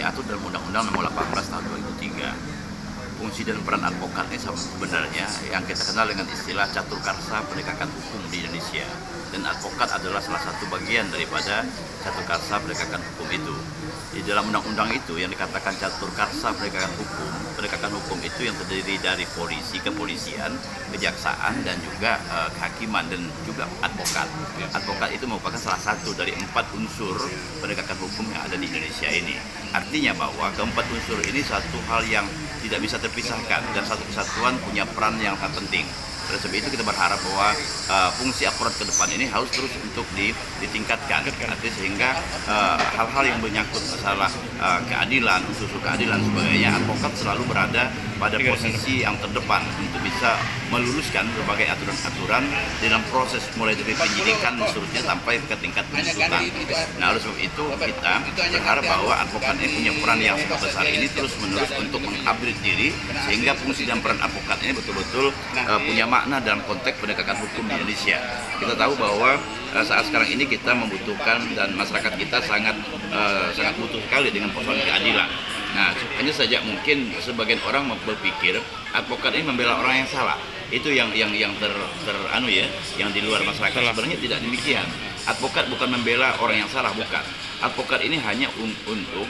mengatur dalam Undang-Undang Nomor 18 Tahun 2003. Fungsi dan peran advokat ini sebenarnya yang kita kenal dengan istilah catur karsa penegakan hukum di Indonesia. Dan advokat adalah salah satu bagian daripada catur karsa penegakan hukum itu. Di dalam undang-undang itu yang dikatakan catur karsa penegakan hukum itu yang terdiri dari polisi, kepolisian, kejaksaan, dan juga kehakiman dan juga advokat. Advokat itu merupakan salah satu dari 4 unsur penegakan hukum yang ada di Indonesia ini. Artinya bahwa keempat unsur ini satu hal yang tidak bisa terpisahkan dan satu kesatuan punya peran yang sangat penting. Oleh sebab itu kita berharap bahwa fungsi aparat ke depan ini harus terus untuk ditingkatkan, artinya sehingga hal-hal yang menyangkut masalah keadilan, unsur keadilan sebagainya, advokat selalu berada pada posisi yang terdepan untuk bisa meluruskan berbagai aturan-aturan dalam proses mulai dari penyidikan seterusnya sampai ke tingkat penuntutan. Nah, oleh sebab itu kita berharap bahwa advokat ini punya peran yang sangat besar ini terus-menerus untuk mengupgrade diri sehingga fungsi dan peran advokat ini betul-betul punya makna dalam konteks penegakan hukum di Indonesia. Kita tahu bahwa saat sekarang ini kita membutuhkan dan masyarakat kita sangat butuh sekali dengan persoalan keadilan. Nah, hanya saja mungkin sebagian orang berpikir advokat ini membela orang yang salah. Itu yang yang di luar masyarakat. Sebenarnya tidak demikian. Advokat bukan membela orang yang salah, bukan. Advokat ini hanya untuk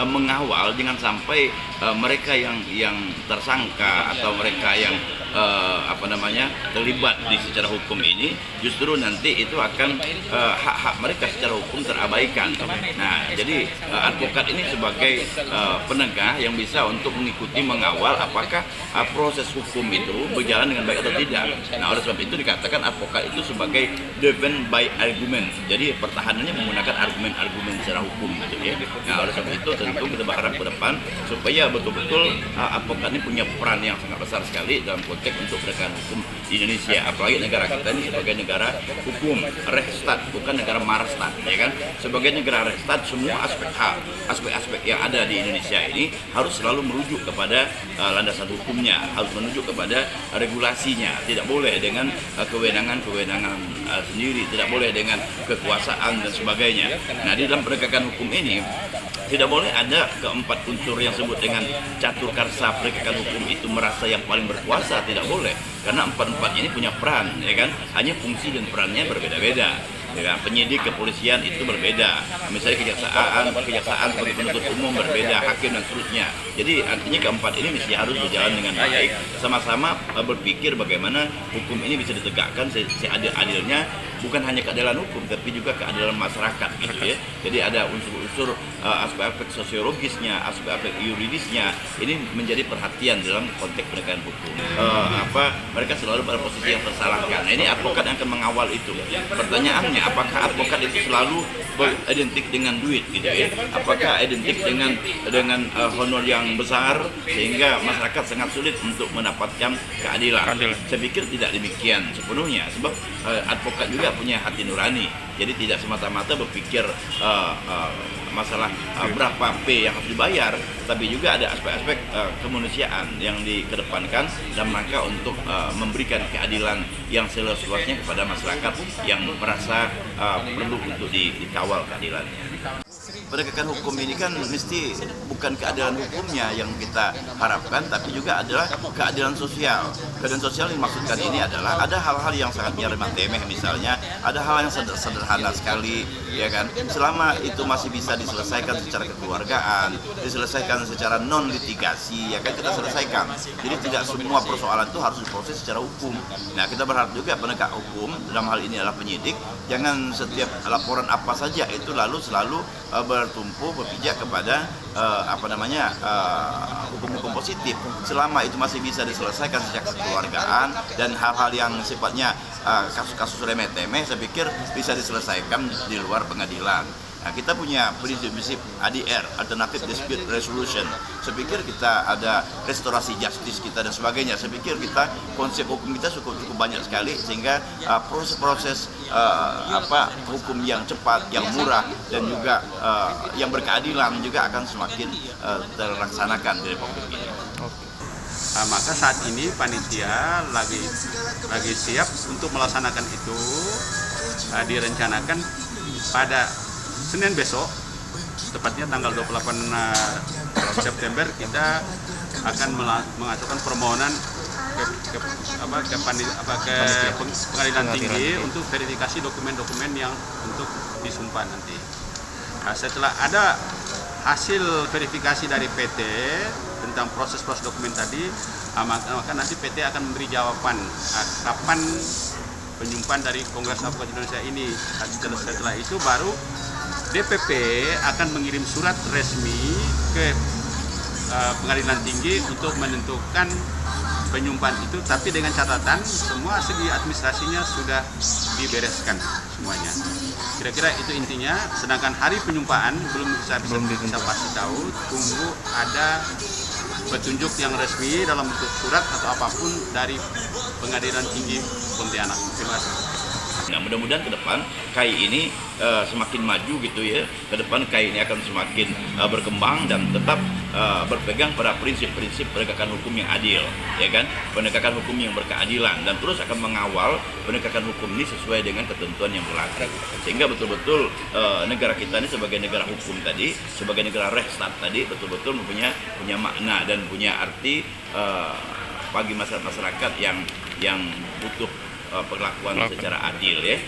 mengawal jangan sampai mereka yang tersangka atau mereka yang terlibat di secara hukum ini justru nanti itu akan hak-hak mereka secara hukum terabaikan. Nah, jadi advokat ini sebagai penegak yang bisa untuk mengikuti mengawal apakah proses hukum itu berjalan dengan baik atau tidak. Nah, oleh sebab itu dikatakan advokat itu sebagai defend by argument. Jadi pertahanannya menggunakan argumen-argumen secara hukum gitu ya. Nah, oleh sebab itu tentu kita berharap ke depan supaya betul-betul advokat ini punya peran yang sangat besar sekali dalam konteks untuk penegakan hukum di Indonesia. Apalagi negara kita ini sebagai negara hukum, Rechtsstaat, bukan negara Marstaat, ya kan? Sebagai negara Rechtsstaat, semua aspek-aspek yang ada di Indonesia ini harus selalu merujuk kepada landasan hukumnya, harus menuju kepada regulasinya. Tidak boleh dengan kewenangan-kewenangan sendiri, tidak boleh dengan kekuasaan dan sebagainya. Nah, di dalam penegakan hukum ini tidak boleh ada keempat unsur yang disebut dengan catur karsa penegakan hukum itu merasa yang paling berkuasa, tidak boleh. Karena empat-empatnya ini punya peran, ya kan? Hanya fungsi dan perannya berbeda-beda. Ya kan? Penyidik, kepolisian itu berbeda. Misalnya kejaksaan sebagai penuntut umum berbeda, hakim dan seterusnya. Jadi artinya keempat ini mesti harus berjalan dengan baik, sama-sama berpikir bagaimana hukum ini bisa ditegakkan seadil-adilnya, bukan hanya keadilan hukum tapi juga keadilan masyarakat gitu ya. Jadi ada unsur-unsur aspek-aspek sosiologisnya, aspek-aspek yuridisnya ini menjadi perhatian dalam konteks penegakan hukum. Mereka selalu pada posisi yang tersalahkan. Nah, ini advokat yang akan mengawal itu. Pertanyaannya, apakah advokat itu selalu identik dengan duit gitu ya? Apakah identik dengan honor yang besar sehingga masyarakat sangat sulit untuk mendapatkan keadilan? Saya pikir tidak demikian sepenuhnya, sebab advokat juga punya hati nurani. Jadi tidak semata-mata berpikir masalah berapa P yang harus dibayar, tapi juga ada aspek-aspek kemanusiaan yang dikedepankan dalam rangka untuk memberikan keadilan yang seluas-luasnya kepada masyarakat yang merasa perlu untuk dikawal keadilannya. Penegakan hukum ini kan mesti bukan keadilan hukumnya yang kita harapkan, tapi juga adalah keadilan sosial. Keadilan sosial yang dimaksudkan ini adalah ada hal-hal yang sangat remeh-temeh, misalnya ada hal yang sederhana sekali, ya kan? Selama itu masih bisa diselesaikan secara kekeluargaan, diselesaikan secara non litigasi, ya kan, kita selesaikan. Jadi tidak semua persoalan itu harus diproses secara hukum. Nah, kita berharap juga penegak hukum dalam hal ini adalah penyidik, jangan setiap laporan apa saja itu lalu selalu berpijak kepada hukum-hukum positif. Selama itu masih bisa diselesaikan sejak kekeluargaan dan hal-hal yang sifatnya kasus-kasus remeh-temeh, saya pikir bisa diselesaikan di luar pengadilan. Nah, kita punya prinsip ADR, Alternative Dispute Resolution. Saya pikir kita ada restorasi justice kita dan sebagainya. Saya pikir kita konsep hukum kita cukup banyak sekali sehingga proses-proses hukum yang cepat, yang murah dan juga yang berkeadilan juga akan semakin terlaksanakan di Republik ini. Maka saat ini panitia lagi siap untuk melaksanakan itu, direncanakan pada Senin besok tepatnya tanggal 28 September kita akan mengajukan permohonan ke pengadilan tinggi untuk verifikasi dokumen-dokumen yang untuk disumpah nanti. Nah, setelah ada hasil verifikasi dari PT tentang proses-proses dokumen tadi, maka nanti PT akan memberi jawaban kapan penyumpahan dari Kongres Advokat Indonesia ini. Setelah itu baru DPP akan mengirim surat resmi ke pengadilan tinggi untuk menentukan penyumpahan itu, tapi dengan catatan semua segi administrasinya sudah dibereskan semuanya. Kira-kira itu intinya. Sedangkan hari penyumpahan belum bisa pasti tahu. Tunggu ada petunjuk yang resmi dalam bentuk surat atau apapun dari Pengadilan Tinggi Pontianak. Terima kasih. Nah, mudah-mudahan ke depan KAI ini semakin maju gitu ya. Ke depan KAI ini akan semakin berkembang dan tetap berpegang pada prinsip-prinsip penegakan hukum yang adil, ya kan? Penegakan hukum yang berkeadilan, dan terus akan mengawal penegakan hukum ini sesuai dengan ketentuan yang berlaku. Sehingga betul-betul negara kita ini sebagai negara hukum tadi, sebagai negara Rechtsstaat tadi, betul-betul punya makna dan punya arti bagi masyarakat yang butuh perlakuan secara adil ya.